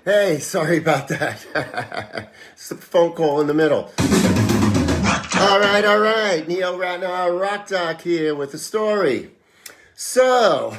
Hey, sorry about that. It's a phone call in the middle. All right. Neil Ratner, Rock Doc here with a story. So,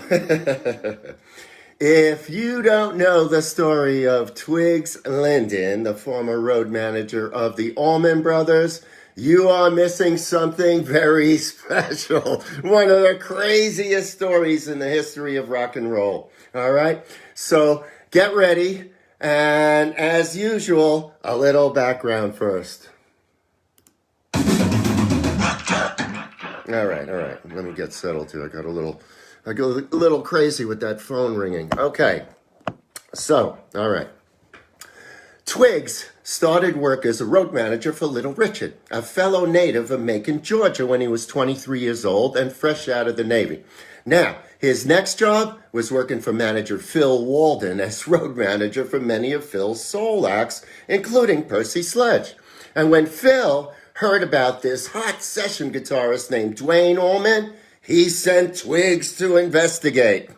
if you don't know the story of Twiggs Lyndon, the former road manager of the Allman Brothers, you are missing something very special. One of the craziest stories in the history of rock and roll. All right? So, get ready. And as usual, a little background first. All right. Let me get settled here. I got a little crazy with that phone ringing. Okay. So, all right. Twiggs started work as a road manager for Little Richard, a fellow native of Macon, Georgia, when he was 23 years old and fresh out of the Navy. Now, his next job was working for manager Phil Walden as road manager for many of Phil's soul acts, including Percy Sledge. And when Phil heard about this hot session guitarist named Duane Allman, he sent Twiggs to investigate.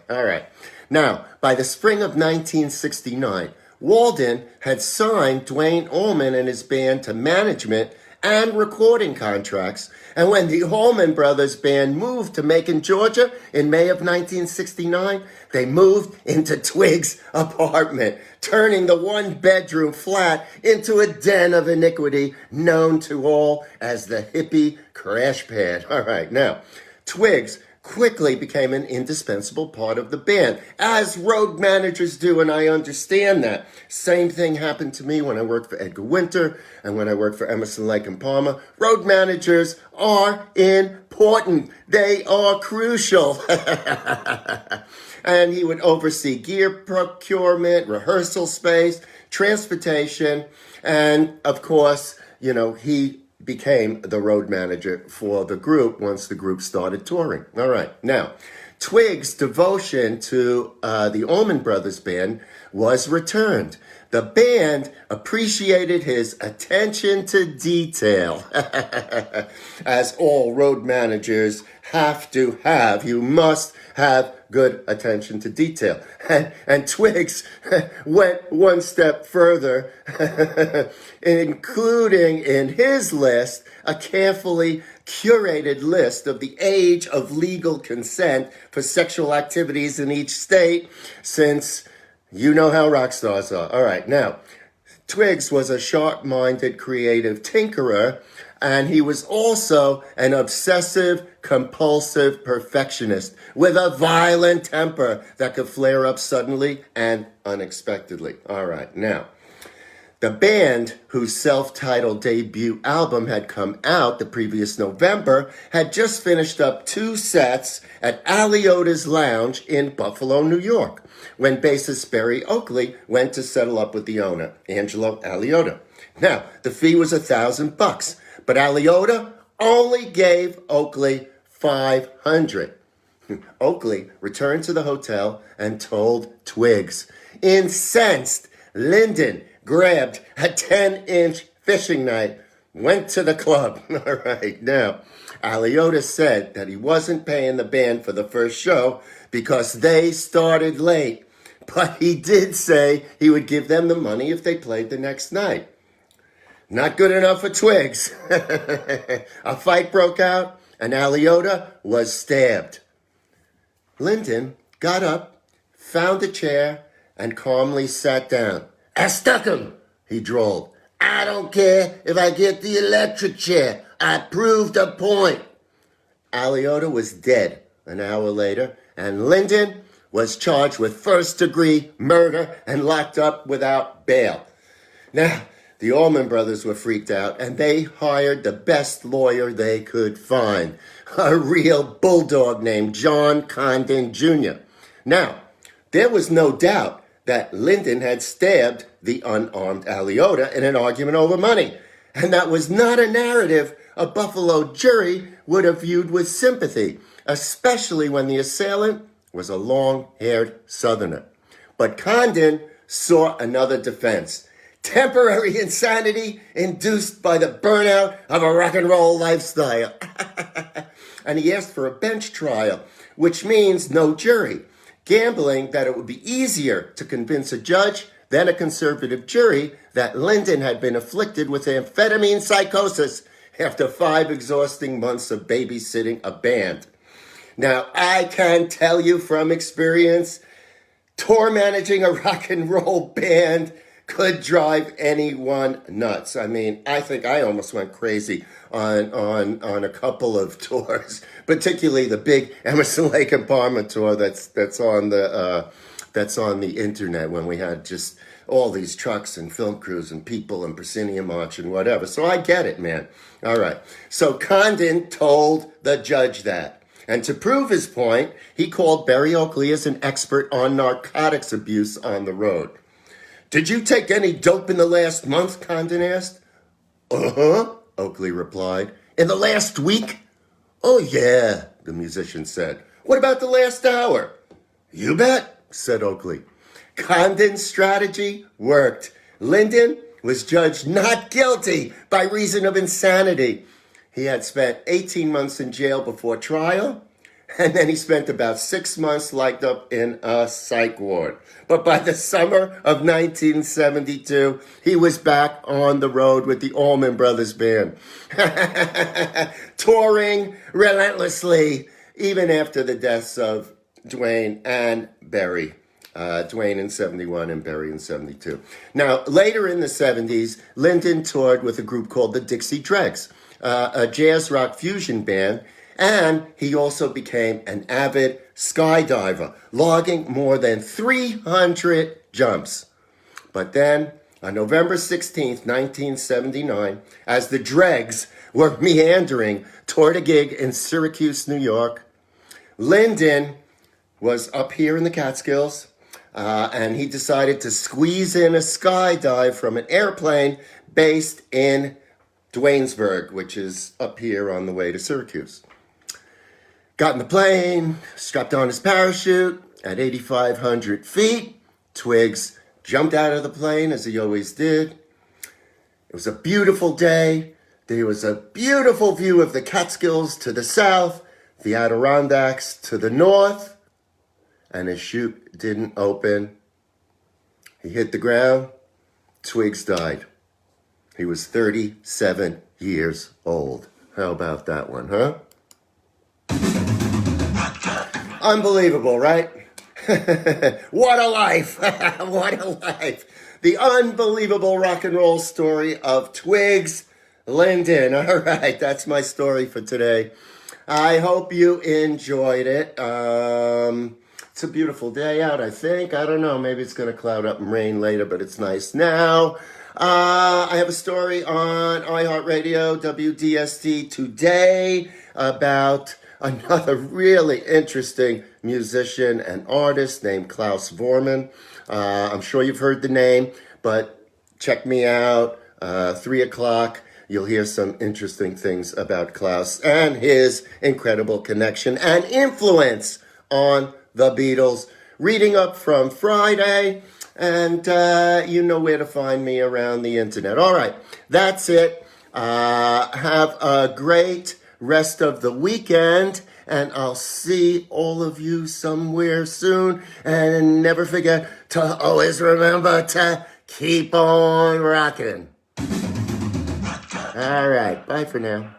All right. Now, by the spring of 1969, Walden had signed Duane Allman and his band to management and recording contracts. And when the Allman Brothers band moved to Macon, Georgia in May of 1969, they moved into Twiggs' apartment, turning the one-bedroom flat into a den of iniquity known to all as the hippie crash pad. All right, now, Twiggs quickly became an indispensable part of the band, as road managers do, and I understand that. Same thing happened to me when I worked for Edgar Winter and when I worked for Emerson, Lake and Palmer. Road managers are important. They are crucial. And he would oversee gear procurement, rehearsal space, transportation, and of course, he became the road manager for the group once the group started touring. All right. Now, Twiggs' devotion to the Allman Brothers band was returned. The band appreciated his attention to detail, as all road managers have to have. You must have good attention to detail. And Twiggs went one step further, including in his list a carefully curated list of the age of legal consent for sexual activities in each state, since you know how rock stars are. All right, now, Twiggs was a sharp-minded, creative tinkerer, and he was also an obsessive-compulsive perfectionist with a violent temper that could flare up suddenly and unexpectedly. All right, now, the band, whose self-titled debut album had come out the previous November, had just finished up 2 sets at Aliota's Lounge in Buffalo, New York, when bassist Barry Oakley went to settle up with the owner, Angelo Aliota. Now, the fee was $1,000, but Aliota only gave Oakley $500. Oakley returned to the hotel and told Twiggs. Incensed, Lyndon grabbed a 10-inch fishing knife, went to the club. All right, now, Aliota said that he wasn't paying the band for the first show because they started late, but he did say he would give them the money if they played the next night. Not good enough for Twiggs. A fight broke out, and Aliota was stabbed. Lyndon got up, found a chair, and calmly sat down. "I stuck him," he drawled. "I don't care if I get the electric chair. I proved a point." Aliota was dead an hour later, and Lyndon was charged with first-degree murder and locked up without bail. Now, the Allman Brothers were freaked out, and they hired the best lawyer they could find, a real bulldog named John Condon Jr. Now, there was no doubt that Lyndon had stabbed the unarmed Aliota in an argument over money. And that was not a narrative a Buffalo jury would have viewed with sympathy, especially when the assailant was a long-haired Southerner. But Condon saw another defense: temporary insanity induced by the burnout of a rock and roll lifestyle. And he asked for a bench trial, which means no jury, gambling that it would be easier to convince a judge then a conservative jury, that Lyndon had been afflicted with amphetamine psychosis after 5 exhausting months of babysitting a band. Now, I can tell you from experience, tour managing a rock and roll band could drive anyone nuts. I mean, I think I almost went crazy on a couple of tours, particularly the big Emerson, Lake and Palmer tour that's on the internet, when we had just all these trucks and film crews and people and proscenium march and whatever. So I get it, man. All right. So Condon told the judge that. And to prove his point, he called Berry Oakley as an expert on narcotics abuse on the road. "Did you take any dope in the last month?" Condon asked. "Uh-huh," Oakley replied. "In the last week?" "Oh, yeah," the musician said. "What about the last hour?" "You bet," said Oakley. Condon's strategy worked. Lyndon was judged not guilty by reason of insanity. He had spent 18 months in jail before trial, and then he spent about 6 months locked up in a psych ward. But by the summer of 1972, he was back on the road with the Allman Brothers band, touring relentlessly, even after the deaths of Dwayne and Berry. Dwayne in 71 and Berry in 72. Now, later in the 70s, Lyndon toured with a group called the Dixie Dregs, a jazz rock fusion band, and he also became an avid skydiver, logging more than 300 jumps. But then, on November 16th, 1979, as the Dregs were meandering toward a gig in Syracuse, New York, Lyndon was up here in the Catskills, and he decided to squeeze in a skydive from an airplane based in Duanesburg, which is up here on the way to Syracuse. Got in the plane, strapped on his parachute at 8,500 feet. Twiggs jumped out of the plane, as he always did. It was a beautiful day. There was a beautiful view of the Catskills to the south, the Adirondacks to the north, and his chute didn't open. He hit the ground. Twiggs died. He was 37 years old. How about that one, huh? Unbelievable, right? What a life! What a life! The unbelievable rock and roll story of Twiggs Lyndon. All right, that's my story for today. I hope you enjoyed it. It's a beautiful day out, I think. I don't know. Maybe it's going to cloud up and rain later, but it's nice now. I have a story on iHeartRadio, WDST today, about another really interesting musician and artist named Klaus Vormann. I'm sure you've heard the name, but check me out. 3 o'clock, you'll hear some interesting things about Klaus and his incredible connection and influence on the Beatles. Reading up from Friday, and you know where to find me around the internet. All right, that's it. Have a great rest of the weekend, and I'll see all of you somewhere soon. And never forget to always remember to keep on rocking. All right, bye for now.